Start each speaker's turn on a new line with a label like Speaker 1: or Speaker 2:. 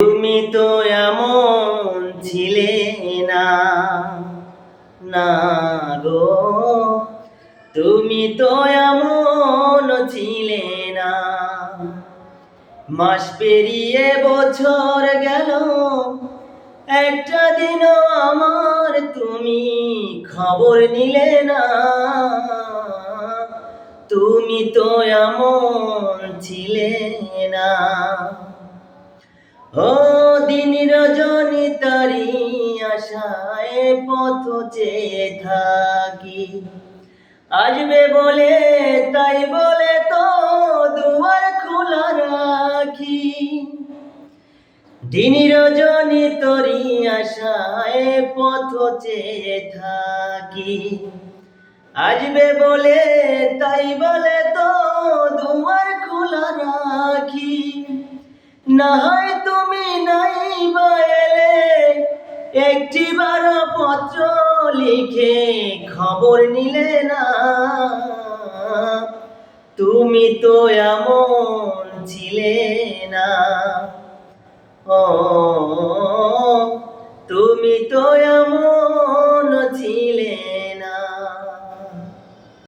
Speaker 1: তুমি তো এমন ছিলে না, না গো, তুমি তো এমন ছিলে না। মাস পেরিয়ে বছর গেল, একটা দিনও আমার তুমি খবর নিলে না। তুমি তো এমন ছিলে না। ও দিন রজনী তারি আশায় পথ চেয়ে থাকি, আসবে বলে তাই বলে তো দুয়ার খোলা রাখি। দিন রজনী তরি আশায় পথ চেয়ে থাকি, আসবে বলে তাই বলে তো দুয়ার খোলা রাখি। না হয় তুমি নাই বা এলে, একটিবার পত্র লিখে খবর নিলে না। তুমি তো এমন ছিলে না। ও তুমি তো এমন ছিলে